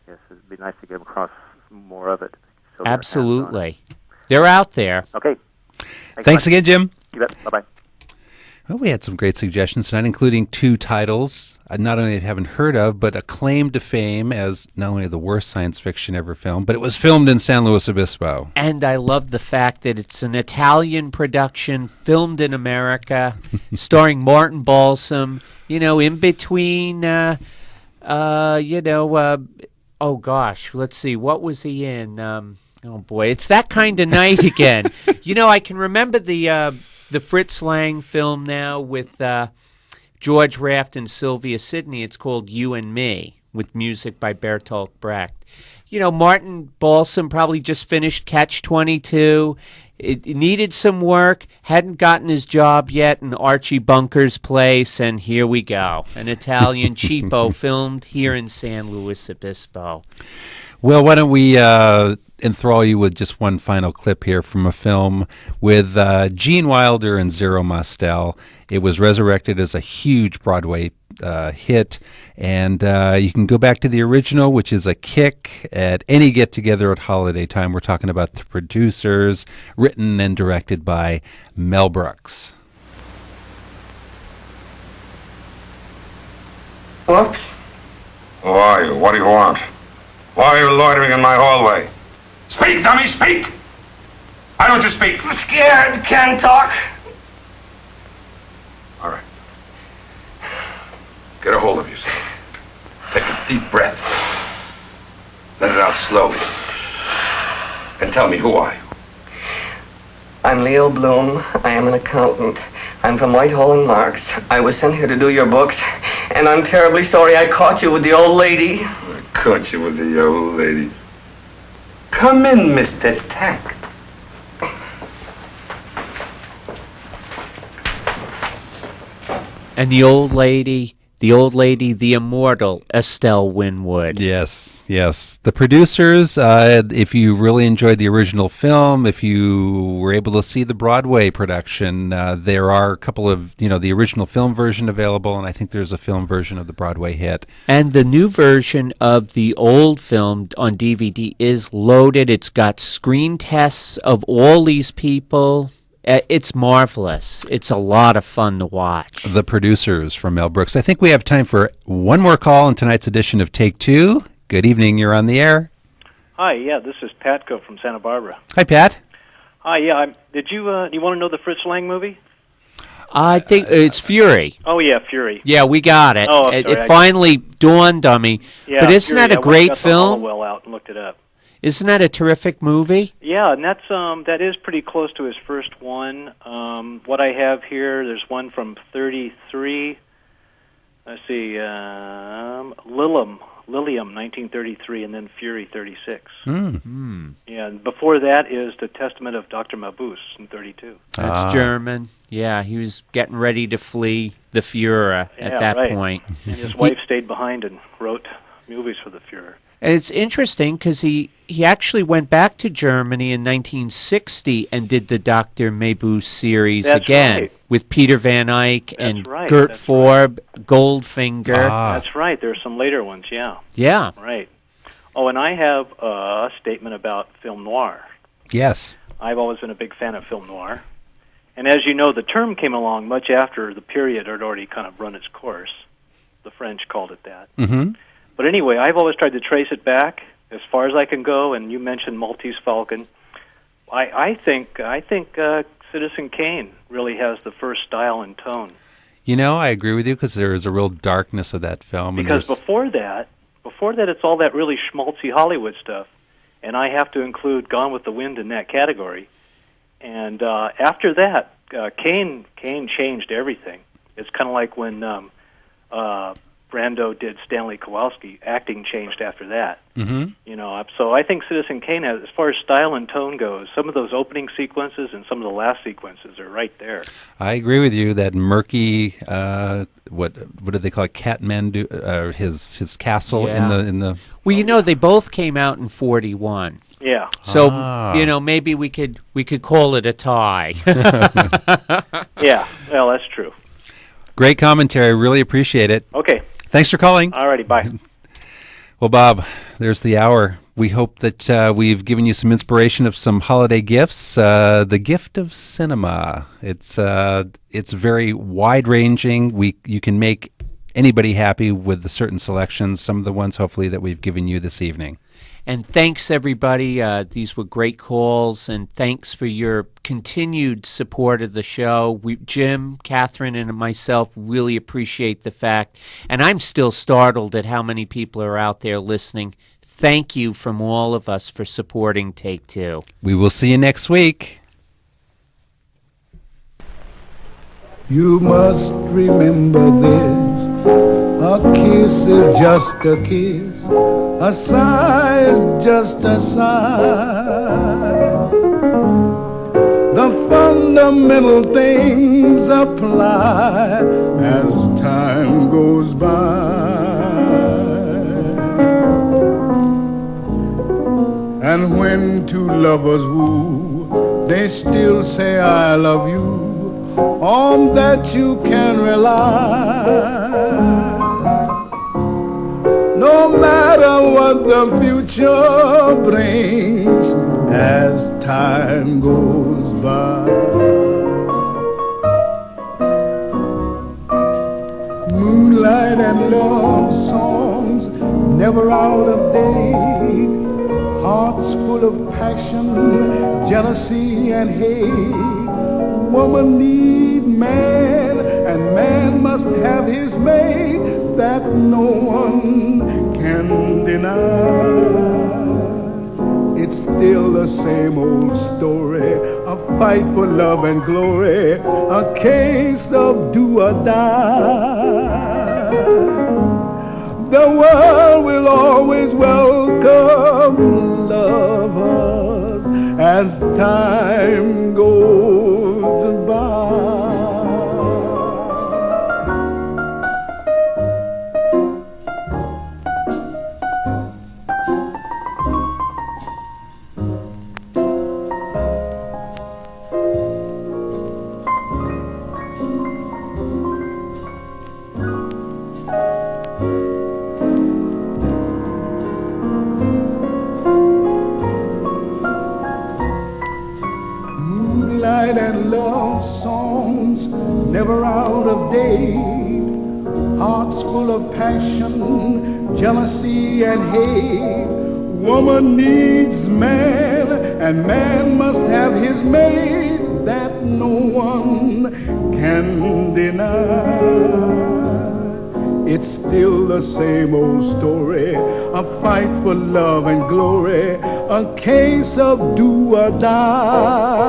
Yes, it'd be nice to get across more of it. So Absolutely. They're out there. Okay. Thanks again, Jim. You bet. Bye-bye. Well, we had some great suggestions tonight, including 2 titles I not only haven't heard of, but acclaimed to fame as not only the worst science fiction ever filmed, but it was filmed in San Luis Obispo. And I love the fact that it's an Italian production, filmed in America, starring Martin Balsam, in between, oh gosh, let's see, what was he in? Oh boy, it's that kind of night again. I can remember the Fritz Lang film now with George Raft and Sylvia Sidney. It's called You and Me, with music by Bertolt Brecht. Martin Balsam probably just finished Catch-22. It needed some work, hadn't gotten his job yet in Archie Bunker's place, and here we go. An Italian cheapo filmed here in San Luis Obispo. Well, why don't we enthrall you with just one final clip here from a film with Gene Wilder and Zero Mostel. It was resurrected as a huge Broadway hit, and you can go back to the original, which is a kick at any get-together at holiday time. We're talking about The Producers, written and directed by Mel Brooks. Brooks? Who are you? What do you want? Why are you loitering in my hallway? Speak, dummy, speak! Why don't you speak? I'm scared, can't talk. Get a hold of yourself. Take a deep breath. Let it out slowly. And tell me, who are you? I'm Leo Bloom. I am an accountant. I'm from Whitehall and Marks. I was sent here to do your books, and I'm terribly sorry I caught you with the old lady. I caught you with the old lady. Come in, Mr. Tack. And the old lady, the immortal Estelle Winwood. Yes, yes. The producers, if you really enjoyed the original film, if you were able to see the Broadway production, there are a couple of, the original film version available, and I think there's a film version of the Broadway hit. And the new version of the old film on DVD is loaded. It's got screen tests of all these people. It's marvelous. It's a lot of fun to watch. The producers from Mel Brooks. I think we have time for one more call in tonight's edition of Take Two. Good evening. You're on the air. Hi. Yeah, this is Patco from Santa Barbara. Hi, Pat. Hi. Yeah. Did you you want to know the Fritz Lang movie? I think it's Fury. Oh yeah, Fury. Yeah, we got it. Oh, it finally dawned on me. Yeah, but isn't Fury. that a great film? I well out and looked it up. Isn't that a terrific movie? Yeah, and that is pretty close to his first one. What I have here, there's one from 33. Let's see, Lilium, 1933, and then Fury, 36. Yeah, and before that is The Testament of Dr. Mabuse in 32. That's German. Yeah, he was getting ready to flee the Führer at that point. And his wife stayed behind and wrote movies for the Führer. And it's interesting because he actually went back to Germany in 1960 and did the Dr. Mabuse series again with Peter Van Eyck and Gert Forb, Goldfinger. That's right. There's some later ones, yeah. Yeah. Right. Oh, and I have a statement about film noir. Yes. I've always been a big fan of film noir. And as you know, the term came along much after the period had already kind of run its course. The French called it that. Mm-hmm. But anyway, I've always tried to trace it back as far as I can go, and you mentioned Maltese Falcon. I think Citizen Kane really has the first style and tone. I agree with you because there is a real darkness of that film. Because before that, it's all that really schmaltzy Hollywood stuff, and I have to include Gone with the Wind in that category. And after that, Kane changed everything. It's kind of like when Brando did Stanley Kowalski. Acting changed after that. Mm-hmm. So I think Citizen Kane has, as far as style and tone goes, some of those opening sequences and some of the last sequences are right there. I agree with you. That murky, what do they call it? Kathmandu, his castle in the. Well, they both came out in 41. Yeah. So maybe we could call it a tie. Yeah. Well, that's true. Great commentary. Really appreciate it. Okay. Thanks for calling. All righty. Bye. Well, Bob, there's the hour. We hope that we've given you some inspiration of some holiday gifts. The gift of cinema. It's very wide-ranging. You can make anybody happy with the certain selections. Some of the ones, hopefully, that we've given you this evening. And thanks, everybody. These were great calls, and thanks for your continued support of the show. Jim, Catherine, and myself really appreciate the fact, and I'm still startled at how many people are out there listening. Thank you from all of us for supporting Take Two. We will see you next week. You must remember this. A kiss is just a kiss. A sigh is just a sigh. The fundamental things apply as time goes by. And when two lovers woo, they still say I love you. On that you can rely. No matter what the future brings as time goes by. Moonlight and love songs never out of date. Hearts full of passion, jealousy and hate. Woman need man, and man must have his mate. that no one can deny. It's still the same old story, a fight for love and glory, a case of do or die. The world will always welcome lovers as time goes by. And love songs never out of date, hearts full of passion, jealousy and hate. Woman needs man and man must have his mate, that no one can deny. It's still the same old story, a fight for love and glory, a case of do or die.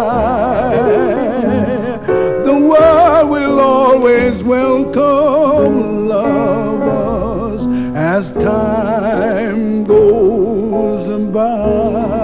The world will always welcome lovers as time goes by.